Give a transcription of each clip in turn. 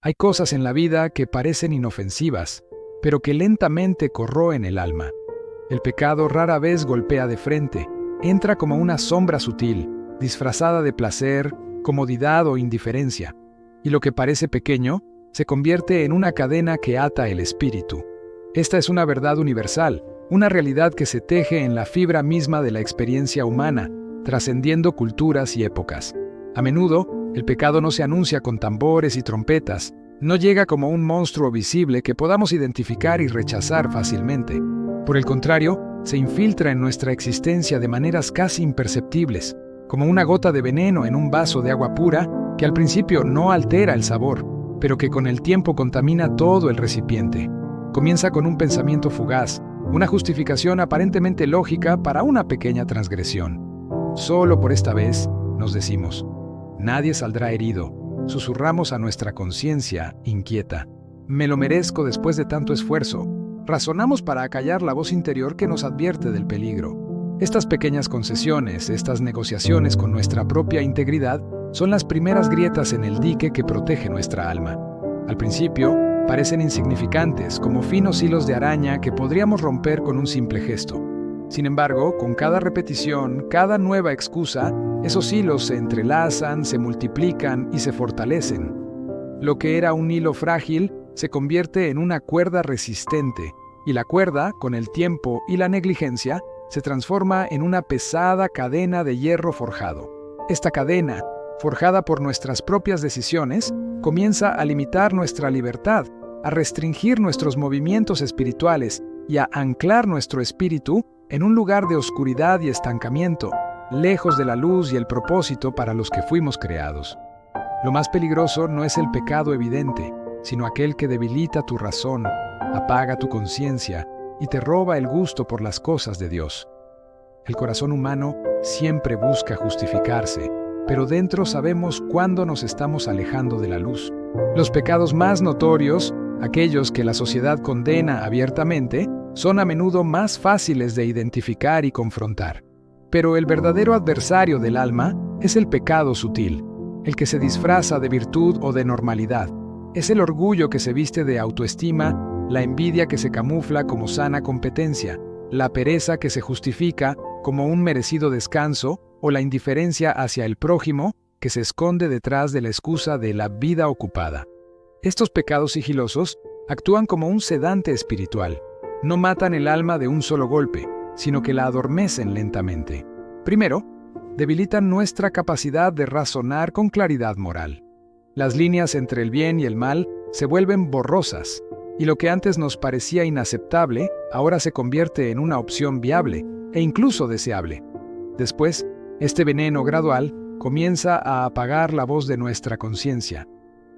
Hay cosas en la vida que parecen inofensivas, pero que lentamente corroen el alma. El pecado rara vez golpea de frente, entra como una sombra sutil, disfrazada de placer, comodidad o indiferencia, y lo que parece pequeño se convierte en una cadena que ata el espíritu. Esta es una verdad universal, una realidad que se teje en la fibra misma de la experiencia humana, trascendiendo culturas y épocas. A menudo, el pecado no se anuncia con tambores y trompetas, no llega como un monstruo visible que podamos identificar y rechazar fácilmente. Por el contrario, se infiltra en nuestra existencia de maneras casi imperceptibles, como una gota de veneno en un vaso de agua pura que al principio no altera el sabor, pero que con el tiempo contamina todo el recipiente. Comienza con un pensamiento fugaz, una justificación aparentemente lógica para una pequeña transgresión. Solo por esta vez, nos decimos, nadie saldrá herido. Susurramos a nuestra conciencia inquieta. Me lo merezco después de tanto esfuerzo. Razonamos para acallar la voz interior que nos advierte del peligro. Estas pequeñas concesiones, estas negociaciones con nuestra propia integridad, son las primeras grietas en el dique que protege nuestra alma. Al principio, parecen insignificantes, como finos hilos de araña que podríamos romper con un simple gesto. Sin embargo, con cada repetición, cada nueva excusa, esos hilos se entrelazan, se multiplican y se fortalecen. Lo que era un hilo frágil se convierte en una cuerda resistente, y la cuerda, con el tiempo y la negligencia, se transforma en una pesada cadena de hierro forjado. Esta cadena, forjada por nuestras propias decisiones, comienza a limitar nuestra libertad, a restringir nuestros movimientos espirituales y a anclar nuestro espíritu en un lugar de oscuridad y estancamiento, lejos de la luz y el propósito para los que fuimos creados. Lo más peligroso no es el pecado evidente, sino aquel que debilita tu razón, apaga tu conciencia y te roba el gusto por las cosas de Dios. El corazón humano siempre busca justificarse, pero dentro sabemos cuándo nos estamos alejando de la luz. Los pecados más notorios, aquellos que la sociedad condena abiertamente, son a menudo más fáciles de identificar y confrontar. Pero el verdadero adversario del alma es el pecado sutil, el que se disfraza de virtud o de normalidad. Es el orgullo que se viste de autoestima, la envidia que se camufla como sana competencia, la pereza que se justifica como un merecido descanso o la indiferencia hacia el prójimo que se esconde detrás de la excusa de la vida ocupada. Estos pecados sigilosos actúan como un sedante espiritual. No matan el alma de un solo golpe, sino que la adormecen lentamente. Primero, debilitan nuestra capacidad de razonar con claridad moral. Las líneas entre el bien y el mal se vuelven borrosas, y lo que antes nos parecía inaceptable, ahora se convierte en una opción viable e incluso deseable. Después, este veneno gradual comienza a apagar la voz de nuestra conciencia.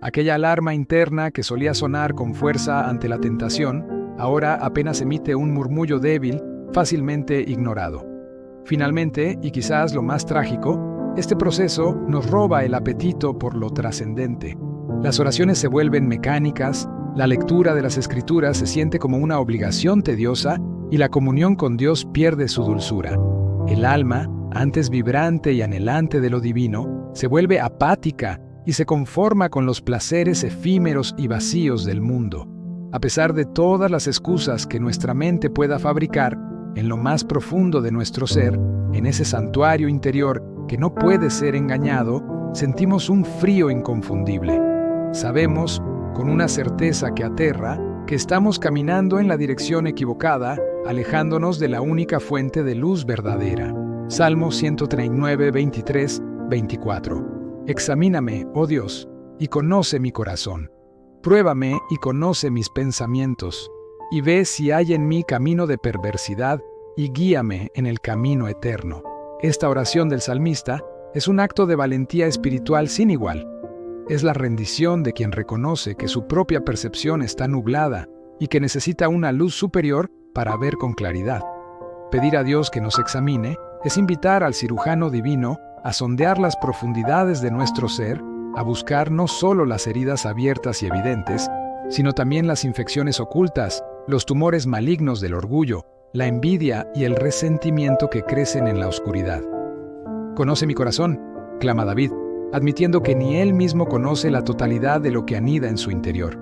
Aquella alarma interna que solía sonar con fuerza ante la tentación, ahora apenas emite un murmullo débil, fácilmente ignorado. Finalmente, y quizás lo más trágico, este proceso nos roba el apetito por lo trascendente. Las oraciones se vuelven mecánicas, la lectura de las Escrituras se siente como una obligación tediosa y la comunión con Dios pierde su dulzura. El alma, antes vibrante y anhelante de lo divino, se vuelve apática y se conforma con los placeres efímeros y vacíos del mundo. A pesar de todas las excusas que nuestra mente pueda fabricar, en lo más profundo de nuestro ser, en ese santuario interior que no puede ser engañado, sentimos un frío inconfundible. Sabemos, con una certeza que aterra, que estamos caminando en la dirección equivocada, alejándonos de la única fuente de luz verdadera. Salmo 139, 23, 24. Examíname, oh Dios, y conoce mi corazón. Pruébame y conoce mis pensamientos, y ve si hay en mí camino de perversidad, y guíame en el camino eterno. Esta oración del salmista es un acto de valentía espiritual sin igual. Es la rendición de quien reconoce que su propia percepción está nublada y que necesita una luz superior para ver con claridad. Pedir a Dios que nos examine es invitar al cirujano divino a sondear las profundidades de nuestro ser, a buscar no solo las heridas abiertas y evidentes, sino también las infecciones ocultas, los tumores malignos del orgullo, la envidia y el resentimiento que crecen en la oscuridad. «Conoce mi corazón», clama David, admitiendo que ni él mismo conoce la totalidad de lo que anida en su interior.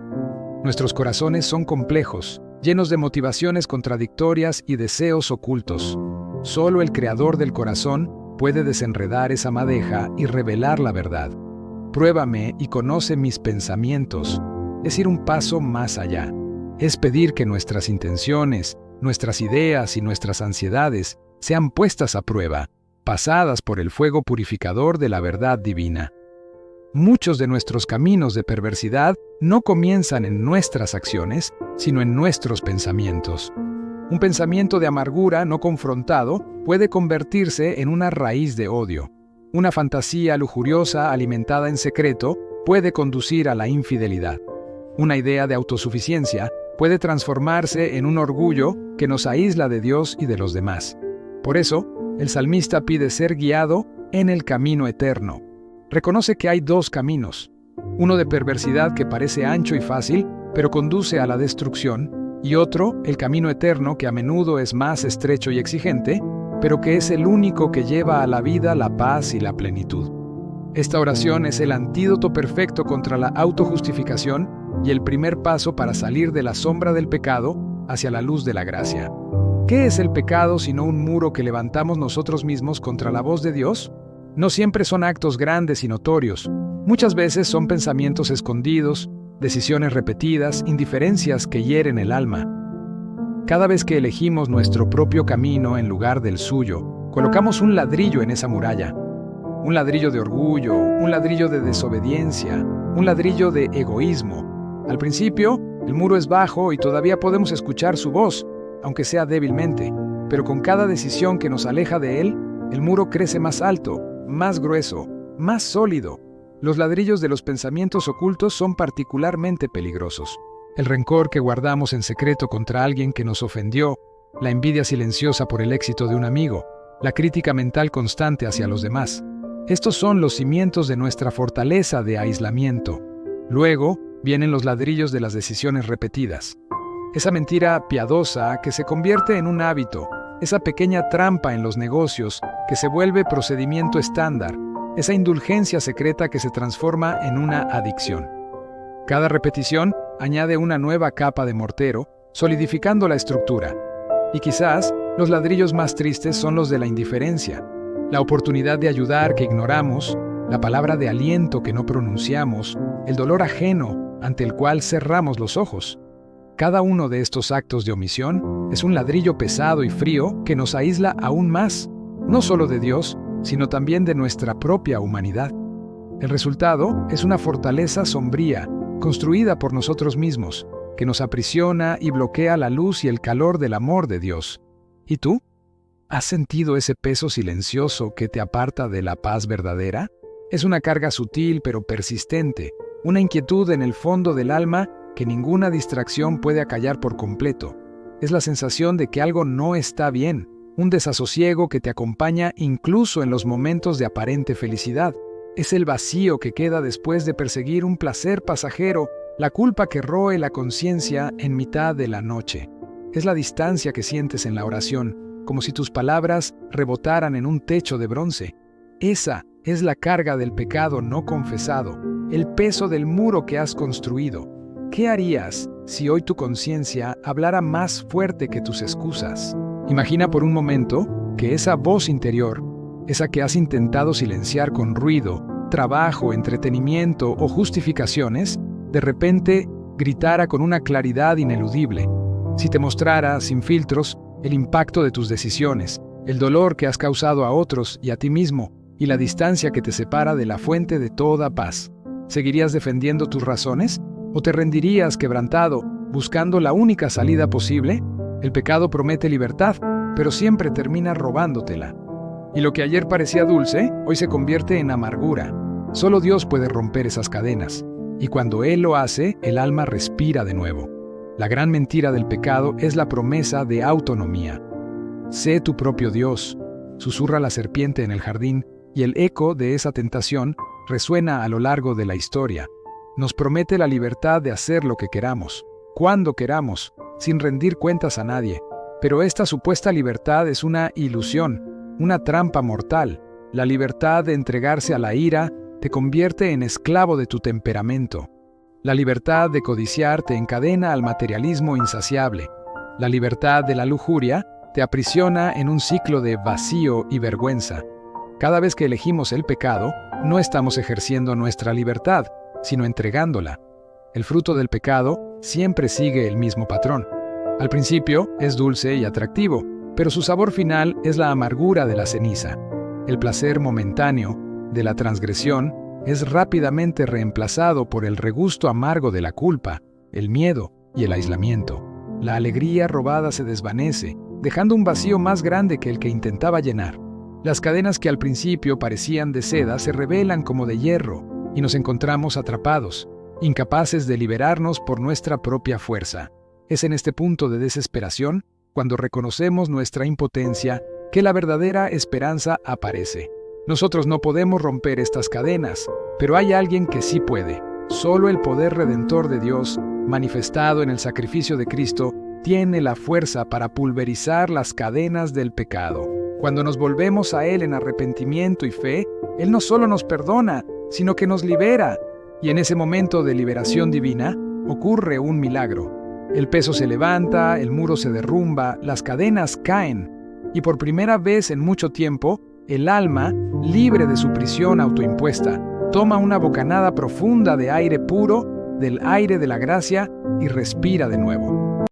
Nuestros corazones son complejos, llenos de motivaciones contradictorias y deseos ocultos. Solo el Creador del corazón puede desenredar esa madeja y revelar la verdad. Pruébame y conoce mis pensamientos. Es ir un paso más allá. Es pedir que nuestras intenciones, nuestras ideas y nuestras ansiedades sean puestas a prueba, pasadas por el fuego purificador de la verdad divina. Muchos de nuestros caminos de perversidad no comienzan en nuestras acciones, sino en nuestros pensamientos. Un pensamiento de amargura no confrontado puede convertirse en una raíz de odio. Una fantasía lujuriosa alimentada en secreto puede conducir a la infidelidad. Una idea de autosuficiencia puede transformarse en un orgullo que nos aísla de Dios y de los demás. Por eso, el salmista pide ser guiado en el camino eterno. Reconoce que hay dos caminos, uno de perversidad que parece ancho y fácil, pero conduce a la destrucción, y otro, el camino eterno, que a menudo es más estrecho y exigente, pero que es el único que lleva a la vida la paz y la plenitud. Esta oración es el antídoto perfecto contra la autojustificación y el primer paso para salir de la sombra del pecado hacia la luz de la gracia. ¿Qué es el pecado sino un muro que levantamos nosotros mismos contra la voz de Dios? No siempre son actos grandes y notorios. Muchas veces son pensamientos escondidos, decisiones repetidas, indiferencias que hieren el alma. Cada vez que elegimos nuestro propio camino en lugar del suyo, colocamos un ladrillo en esa muralla. Un ladrillo de orgullo, un ladrillo de desobediencia, un ladrillo de egoísmo. Al principio, el muro es bajo y todavía podemos escuchar su voz, aunque sea débilmente, pero con cada decisión que nos aleja de él, el muro crece más alto, más grueso, más sólido. Los ladrillos de los pensamientos ocultos son particularmente peligrosos. El rencor que guardamos en secreto contra alguien que nos ofendió, la envidia silenciosa por el éxito de un amigo, la crítica mental constante hacia los demás. Estos son los cimientos de nuestra fortaleza de aislamiento. Luego vienen los ladrillos de las decisiones repetidas. Esa mentira piadosa que se convierte en un hábito, esa pequeña trampa en los negocios que se vuelve procedimiento estándar, esa indulgencia secreta que se transforma en una adicción. Cada repetición añade una nueva capa de mortero, solidificando la estructura. Y quizás los ladrillos más tristes son los de la indiferencia, la oportunidad de ayudar que ignoramos, la palabra de aliento que no pronunciamos, el dolor ajeno ante el cual cerramos los ojos. Cada uno de estos actos de omisión es un ladrillo pesado y frío que nos aísla aún más, no solo de Dios, sino también de nuestra propia humanidad. El resultado es una fortaleza sombría, construida por nosotros mismos, que nos aprisiona y bloquea la luz y el calor del amor de Dios. ¿Y tú? ¿Has sentido ese peso silencioso que te aparta de la paz verdadera? Es una carga sutil pero persistente, una inquietud en el fondo del alma que ninguna distracción puede acallar por completo. Es la sensación de que algo no está bien, un desasosiego que te acompaña incluso en los momentos de aparente felicidad. Es el vacío que queda después de perseguir un placer pasajero, la culpa que roe la conciencia en mitad de la noche. Es la distancia que sientes en la oración, como si tus palabras rebotaran en un techo de bronce. Esa es la carga del pecado no confesado, el peso del muro que has construido. ¿Qué harías si hoy tu conciencia hablara más fuerte que tus excusas? Imagina por un momento que esa voz interior, esa que has intentado silenciar con ruido, trabajo, entretenimiento o justificaciones, de repente gritara con una claridad ineludible. Si te mostrara, sin filtros, el impacto de tus decisiones, el dolor que has causado a otros y a ti mismo, y la distancia que te separa de la fuente de toda paz. ¿Seguirías defendiendo tus razones? ¿O te rendirías quebrantado, buscando la única salida posible? El pecado promete libertad, pero siempre termina robándotela. Y lo que ayer parecía dulce, hoy se convierte en amargura. Solo Dios puede romper esas cadenas. Y cuando Él lo hace, el alma respira de nuevo. La gran mentira del pecado es la promesa de autonomía. Sé tu propio Dios, susurra la serpiente en el jardín, y el eco de esa tentación resuena a lo largo de la historia. Nos promete la libertad de hacer lo que queramos, cuando queramos, sin rendir cuentas a nadie. Pero esta supuesta libertad es una ilusión, una trampa mortal. La libertad de entregarse a la ira, te convierte en esclavo de tu temperamento. La libertad de codiciar te encadena al materialismo insaciable. La libertad de la lujuria te aprisiona en un ciclo de vacío y vergüenza. Cada vez que elegimos el pecado, no estamos ejerciendo nuestra libertad, sino entregándola. El fruto del pecado siempre sigue el mismo patrón. Al principio es dulce y atractivo, pero su sabor final es la amargura de la ceniza. El placer momentáneo de la transgresión es rápidamente reemplazado por el regusto amargo de la culpa, el miedo y el aislamiento. La alegría robada se desvanece, dejando un vacío más grande que el que intentaba llenar. Las cadenas que al principio parecían de seda se revelan como de hierro y nos encontramos atrapados, incapaces de liberarnos por nuestra propia fuerza. Es en este punto de desesperación, cuando reconocemos nuestra impotencia, que la verdadera esperanza aparece. Nosotros no podemos romper estas cadenas, pero hay alguien que sí puede. Solo el poder redentor de Dios, manifestado en el sacrificio de Cristo, tiene la fuerza para pulverizar las cadenas del pecado. Cuando nos volvemos a Él en arrepentimiento y fe, Él no solo nos perdona, sino que nos libera. Y en ese momento de liberación divina, ocurre un milagro. El peso se levanta, el muro se derrumba, las cadenas caen. Y por primera vez en mucho tiempo, el alma, libre de su prisión autoimpuesta, toma una bocanada profunda de aire puro, del aire de la gracia, y respira de nuevo.